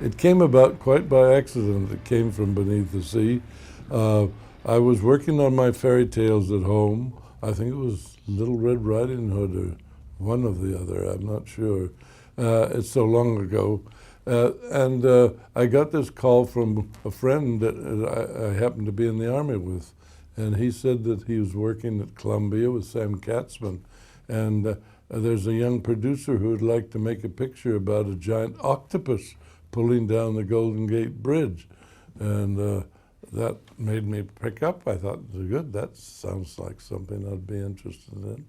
It came about quite by accident. It came from beneath the sea. I was working on my fairy tales at home. I think it was Little Red Riding Hood or one of the other, I'm not sure. It's so long ago. And I got this call from a friend that I happened to be in the Army with. And he said that he was working at Columbia with Sam Katzman. And there's a young producer who would like to make a picture about a giant octopus pulling down the Golden Gate Bridge. And that made me pick up. I thought, good, that sounds like something I'd be interested in.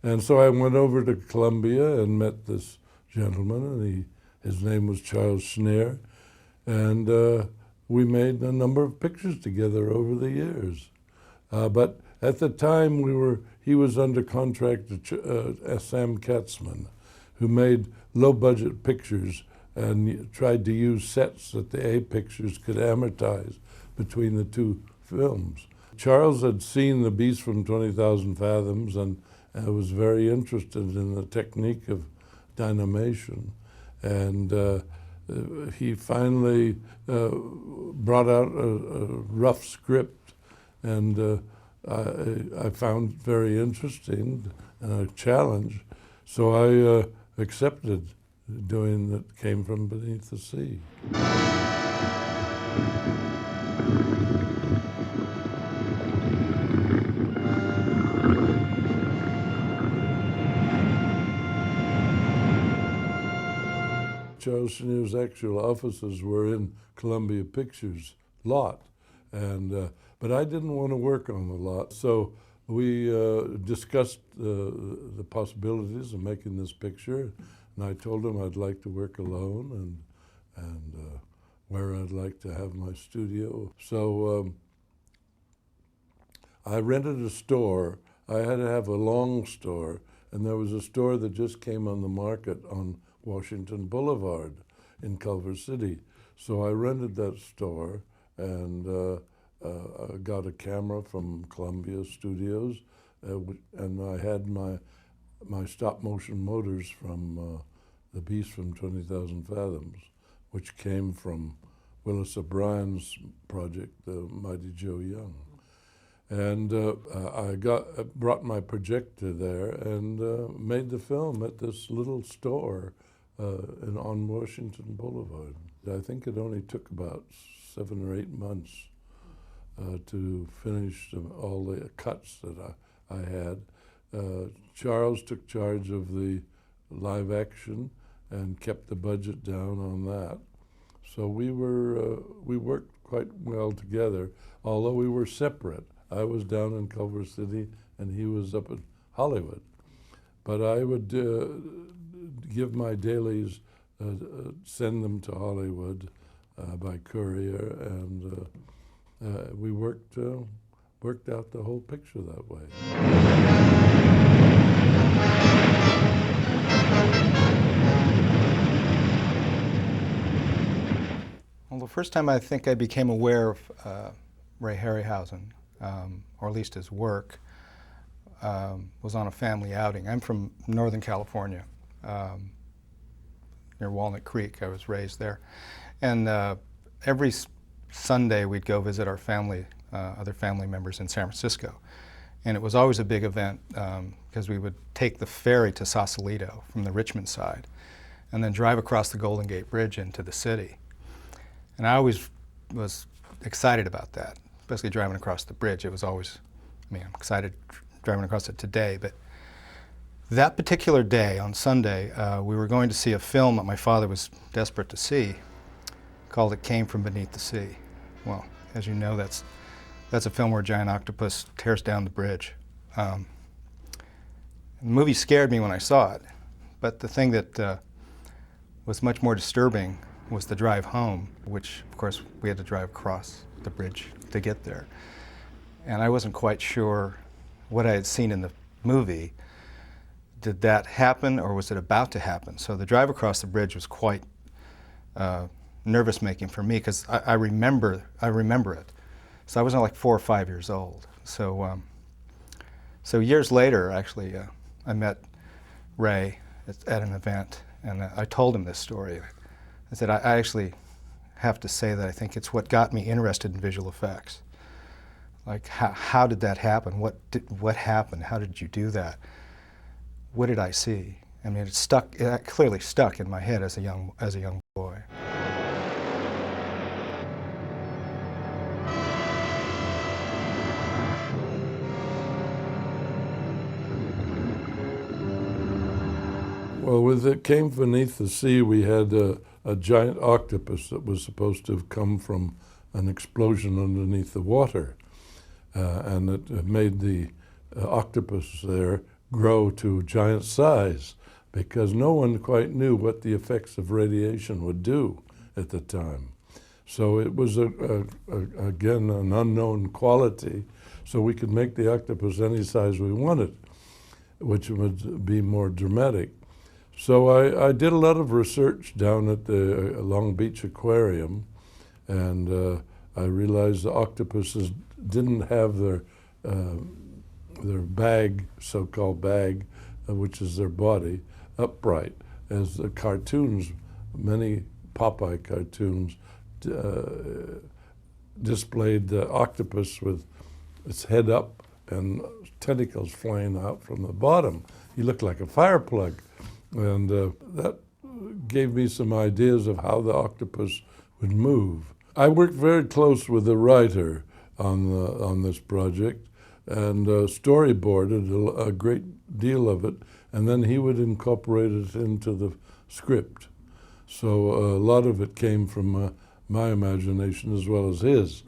And so I went over to Columbia and met this gentleman, and his name was Charles Schneer. And we made a number of pictures together over the years. But at the time, he was under contract to Sam Katzman, who made low-budget pictures and tried to use sets that the A pictures could amortize between the two films. Charles had seen The Beast from 20,000 Fathoms and was very interested in the technique of dynamation. And he finally brought out a rough script, and I found it very interesting and a challenge. So I accepted doing That Came from Beneath the Sea. Charles Schneer's actual offices were in Columbia Pictures lot, and but I didn't want to work on the lot, so we discussed the possibilities of making this picture, and I told him I'd like to work alone and where I'd like to have my studio. So I rented a store. I had to have a long store, and there was a store that just came on the market on Washington Boulevard in Culver City. So I rented that store and got a camera from Columbia Studios, and I had my stop motion motors from The Beast from 20,000 Fathoms, which came from Willis O'Brien's project, Mighty Joe Young. And I brought my projector there and made the film at this little store on Washington Boulevard. I think it only took about 7 or 8 months to finish all the cuts that I had. Charles took charge of the live action and kept the budget down on that. So we worked quite well together, although we were separate. I was down in Culver City and he was up in Hollywood. But I would give my dailies, send them to Hollywood by courier, and we worked out the whole picture that way. Well, the first time I think I became aware of Ray Harryhausen, or at least his work, was on a family outing. I'm from Northern California, near Walnut Creek. I was raised there. And every Sunday we'd go visit our family, other family members in San Francisco. And it was always a big event because we would take the ferry to Sausalito from the Richmond side and then drive across the Golden Gate Bridge into the city. And I always was excited about that, especially driving across the bridge. It was always, I'm excited driving across it today, but that particular day, on Sunday, we were going to see a film that my father was desperate to see, called It Came from Beneath the Sea. Well, as you know, that's a film where a giant octopus tears down the bridge. The movie scared me when I saw it, but the thing that was much more disturbing was the drive home, which, of course, we had to drive across the bridge to get there. And I wasn't quite sure what I had seen in the movie. Did that happen, or was it about to happen? So the drive across the bridge was quite nervous-making for me, because I remember it. So I was like 4 or 5 years old. So years later, actually, I met Ray at an event, and I told him this story. I said, I actually have to say that I think it's what got me interested in visual effects. Like, how did that happen? What happened? How did you do that? What did I see? I mean, it clearly stuck in my head as a young boy. Well, with It Came Beneath the Sea, we had a giant octopus that was supposed to have come from an explosion underneath the water. And it made the octopus there grow to giant size because no one quite knew what the effects of radiation would do at the time. So it was, again, an unknown quality, so we could make the octopus any size we wanted, which would be more dramatic. So I did a lot of research down at the Long Beach Aquarium, and I realized the octopuses didn't have their bag, so-called bag, which is their body, upright, as the cartoons, many Popeye cartoons, displayed the octopus with its head up and tentacles flying out from the bottom. He looked like a fire plug. And that gave me some ideas of how the octopus would move. I worked very close with the writer on this project and storyboarded a great deal of it, and then he would incorporate it into the script. So a lot of it came from my imagination as well as his.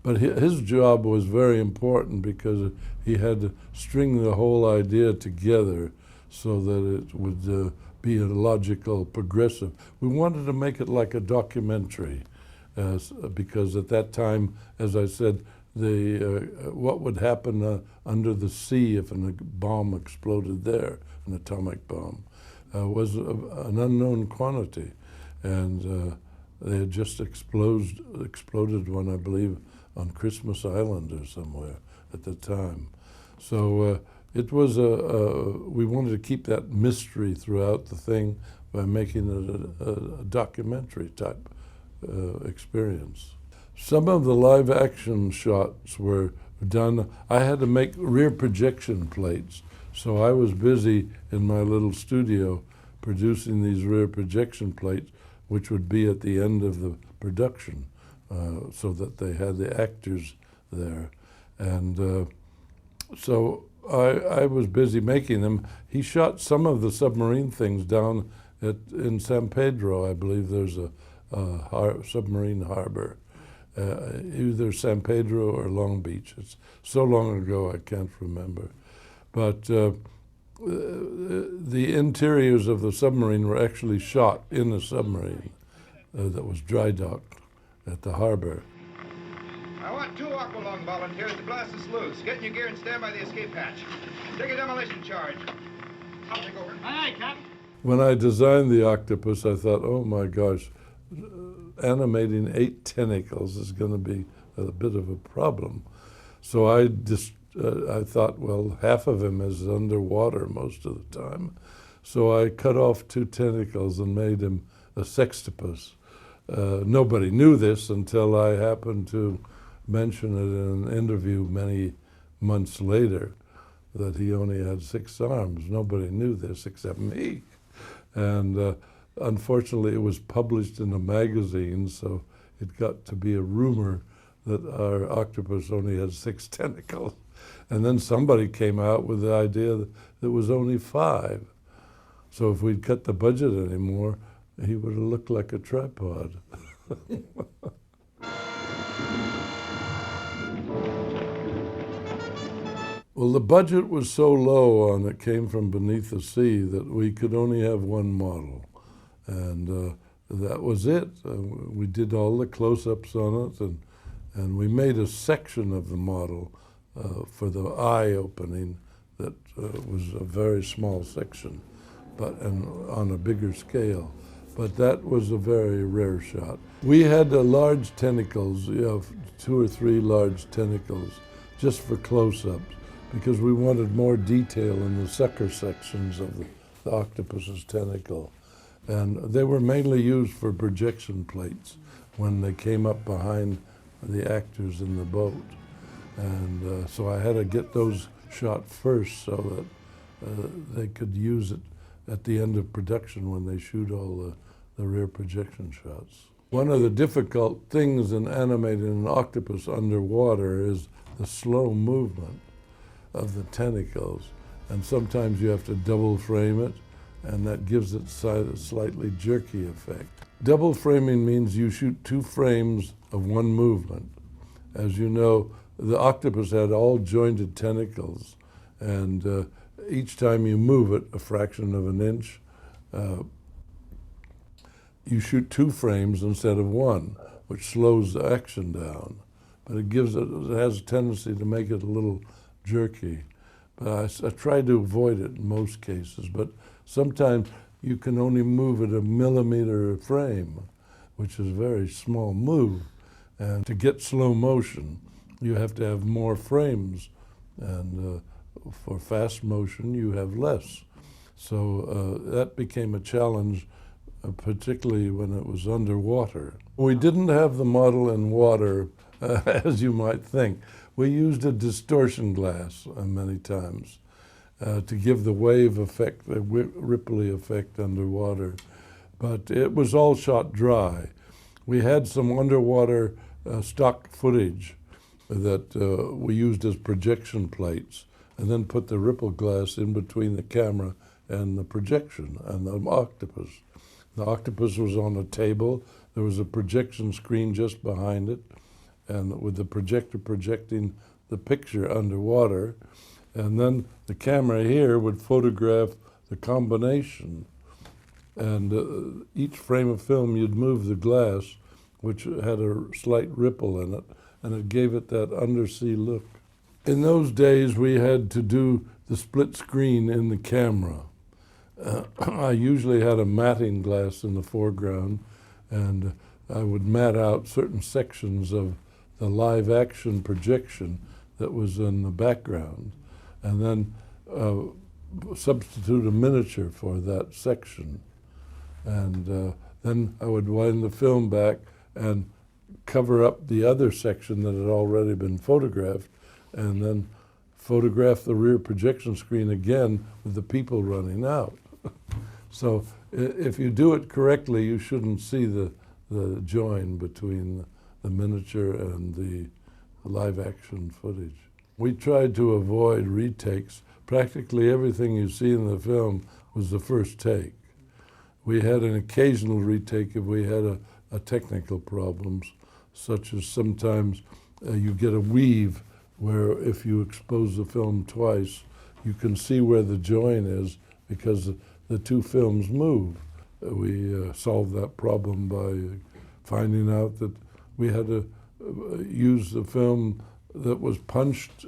But his job was very important because he had to string the whole idea together so that it would be a logical progressive. We wanted to make it like a documentary because at that time, as I said, what would happen under the sea if a bomb exploded there, an atomic bomb, was an unknown quantity. And they had just exploded one, I believe, on Christmas Island or somewhere at the time. So it was we wanted to keep that mystery throughout the thing by making it a documentary type experience. Some of the live action shots were done. I had to make rear projection plates, so I was busy in my little studio producing these rear projection plates, which would be at the end of the production, so that they had the actors there. And so I was busy making them. He shot some of the submarine things down in San Pedro. I believe there's a submarine harbor, either San Pedro or Long Beach. It's so long ago I can't remember. But the interiors of the submarine were actually shot in the submarine that was dry docked at the harbor. I want 2 aqualung volunteers to blast the sluice. Get in your gear and stand by the escape hatch. Take a demolition charge. I'll take over. Aye, Captain. When I designed the octopus, I thought, oh my gosh, animating 8 tentacles is going to be a bit of a problem. So I thought, well, half of him is underwater most of the time. So I cut off 2 tentacles and made him a sextopus. Nobody knew this until I happened to mention it in an interview many months later, that he only had 6 arms. Nobody knew this except me. And unfortunately, it was published in a magazine, so it got to be a rumor that our octopus only had 6 tentacles. And then somebody came out with the idea that it was only 5. So if we'd cut the budget anymore, he would have looked like a tripod. Well, the budget was so low on It Came From Beneath the Sea that we could only have 1 model. And that was it. We did all the close-ups on it, and we made a section of the model for the eye opening that was a very small section, and on a bigger scale. But that was a very rare shot. We had large tentacles, 2 or 3 large tentacles, just for close-ups, because we wanted more detail in the sucker sections of the octopus's tentacle. And they were mainly used for projection plates, when they came up behind the actors in the boat. And so I had to get those shot first so that they could use it at the end of production when they shoot all the rear projection shots. One of the difficult things in animating an octopus underwater is the slow movement of the tentacles. And sometimes you have to double frame it, and that gives it a slightly jerky effect. Double framing means you shoot 2 frames of one movement. As you know, the octopus had all jointed tentacles, and each time you move it a fraction of an inch, you shoot 2 frames instead of 1, which slows the action down. But it has a tendency to make it a little jerky. But I try to avoid it in most cases, but sometimes you can only move at 1 millimeter a frame, which is a very small move. And to get slow motion, you have to have more frames, and for fast motion, you have less. So that became a challenge, particularly when it was underwater. We didn't have the model in water, as you might think. We used a distortion glass many times to give the wave effect, the ripply effect underwater. But it was all shot dry. We had some underwater stock footage that we used as projection plates, and then put the ripple glass in between the camera and the projection and the octopus. The octopus was on a table. There was a projection screen just behind it, and with the projector projecting the picture underwater. And then the camera here would photograph the combination. And each frame of film, you'd move the glass, which had a slight ripple in it, and it gave it that undersea look. In those days, we had to do the split screen in the camera. I usually had a matting glass in the foreground, and I would mat out certain sections of the live action projection that was in the background, and then substitute a miniature for that section. And then I would wind the film back and cover up the other section that had already been photographed, and then photograph the rear projection screen again with the people running out. So if you do it correctly, you shouldn't see the join between the miniature and the live action footage. We tried to avoid retakes. Practically everything you see in the film was the first take. We had an occasional retake if we had a technical problems, such as sometimes you get a weave where if you expose the film twice, you can see where the join is because the 2 films move. We solved that problem by finding out that we had to use the film that was punched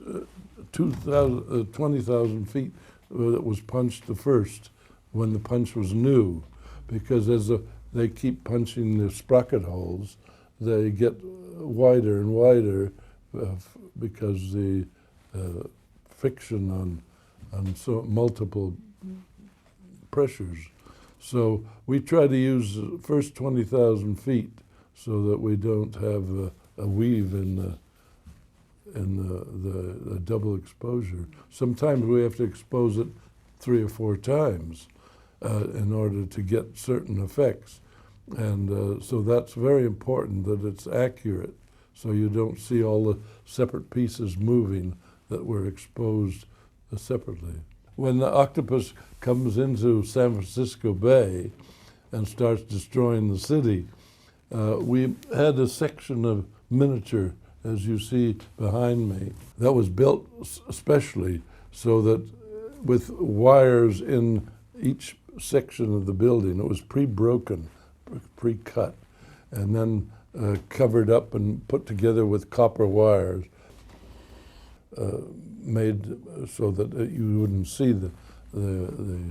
20,000 feet, that was punched the first when the punch was new, because as they keep punching the sprocket holes, they get wider and wider because the friction on so multiple pressures. So we try to use the first 20,000 feet so that we don't have a weave in the double exposure. Sometimes we have to expose it 3 or 4 times in order to get certain effects. And so that's very important that it's accurate, so you don't see all the separate pieces moving that were exposed separately. When the octopus comes into San Francisco Bay and starts destroying the city, we had a section of miniature, as you see behind me, that was built especially so that with wires in each section of the building, it was pre-broken, pre-cut, and then covered up and put together with copper wires, made so that you wouldn't see the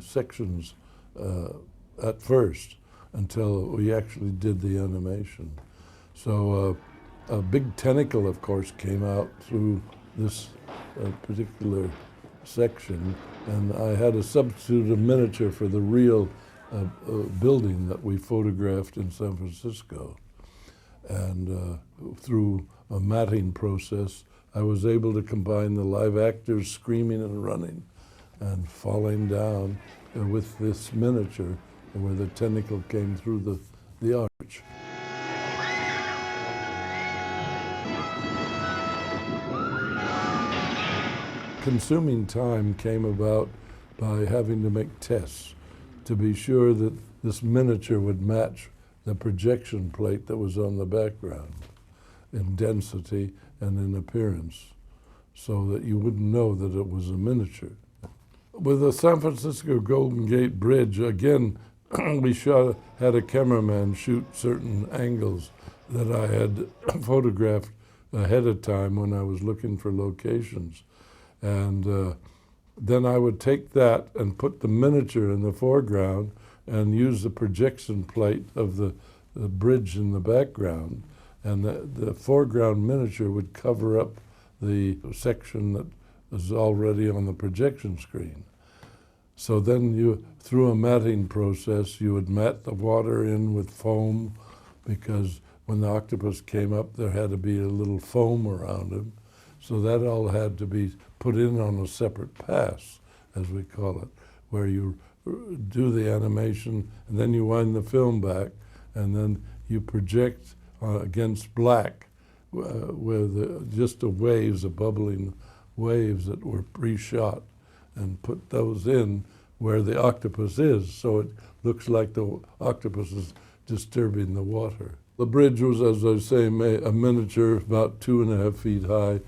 sections at first until we actually did the animation. So a big tentacle, of course, came out through this particular section, and I had to substitute a miniature for the real building that we photographed in San Francisco. And through a matting process, I was able to combine the live actors screaming and running and falling down with this miniature where the tentacle came through the arch. Consuming time came about by having to make tests to be sure that this miniature would match the projection plate that was on the background in density and in appearance, so that you wouldn't know that it was a miniature. With the San Francisco Golden Gate Bridge, again, we had a cameraman shoot certain angles that I had photographed ahead of time when I was looking for locations. And then I would take that and put the miniature in the foreground and use the projection plate of the bridge in the background. And the foreground miniature would cover up the section that was already on the projection screen. So then through a matting process, you would mat the water in with foam, because when the octopus came up, there had to be a little foam around him. So that all had to be put in on a separate pass, as we call it, where you do the animation, and then you wind the film back, and then you project against black, with just the waves, the bubbling waves that were pre-shot, and put those in where the octopus is, so it looks like the octopus is disturbing the water. The bridge was, as I say, a miniature about 2.5 feet high.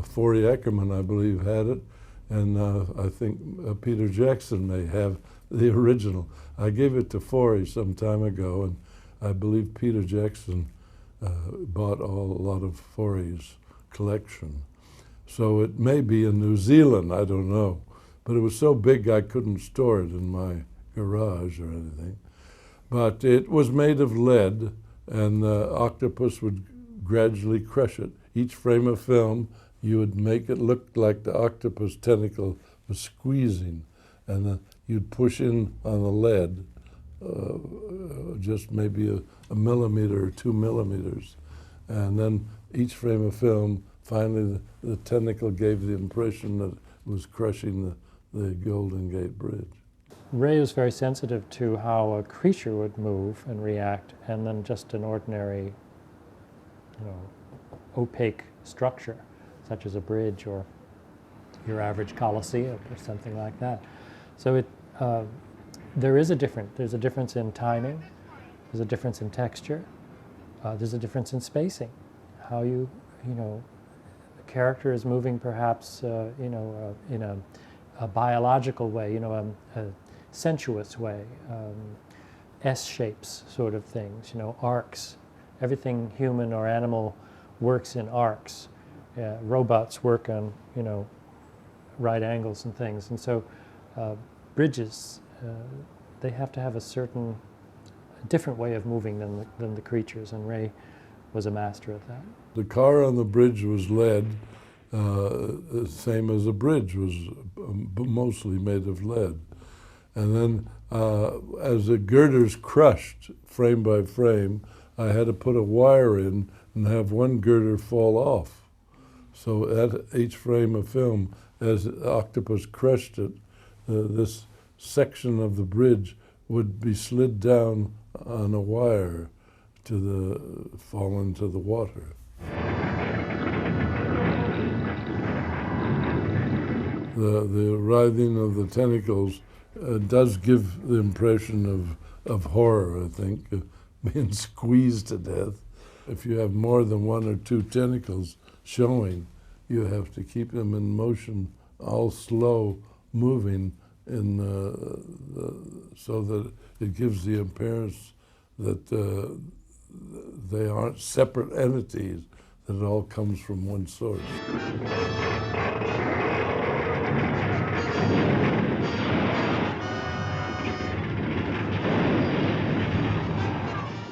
Forey Ackerman, I believe, had it, and I think Peter Jackson may have the original. I gave it to Forey some time ago, and I believe Peter Jackson bought a lot of Forey's collection. So it may be in New Zealand, I don't know. But it was so big I couldn't store it in my garage or anything. But it was made of lead, and the octopus would gradually crush it. Each frame of film, you would make it look like the octopus tentacle was squeezing, and you'd push in on the lead, just maybe a millimeter or 2 millimeters. And then each frame of film, finally the tentacle gave the impression that it was crushing the Golden Gate Bridge. Ray was very sensitive to how a creature would move and react, and then just an ordinary, opaque structure, such as a bridge or your average coliseum or something like that. So there's a difference in timing, there's a difference in texture, there's a difference in spacing. How the character is moving perhaps, in a biological way, a sensuous way, S-shapes sort of things, arcs. Everything human or animal works in arcs. Robots work on, right angles and things. And so bridges, they have to have a different way of moving than the creatures, and Ray was a master of that. The car on the bridge was lead, same as a bridge was mostly made of lead. And then as the girders crushed frame by frame, I had to put a wire in and have one girder fall off. So at each frame of film, as the octopus crushed it, this section of the bridge would be slid down on a wire to fall into the water. The writhing of the tentacles does give the impression of horror, I think, being squeezed to death. If you have more than 1 or 2 tentacles showing, you have to keep them in motion, all slow moving, so that it gives the appearance that they aren't separate entities, that it all comes from one source.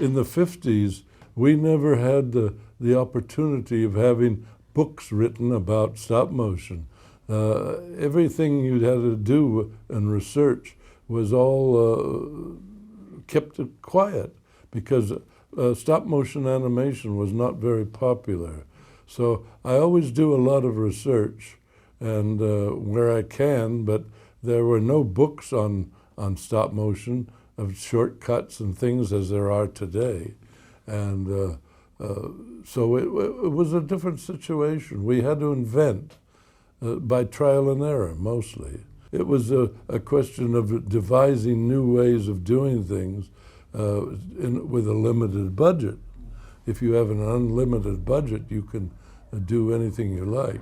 In the 50s, we never had the opportunity of having books written about stop motion. Everything you had to do and research was all kept quiet, because stop motion animation was not very popular. So I always do a lot of research and where I can, but there were no books on stop motion of shortcuts and things as there are today. And so it was a different situation. We had to invent by trial and error mostly. It was a question of devising new ways of doing things with a limited budget. If you have an unlimited budget, you can do anything you like.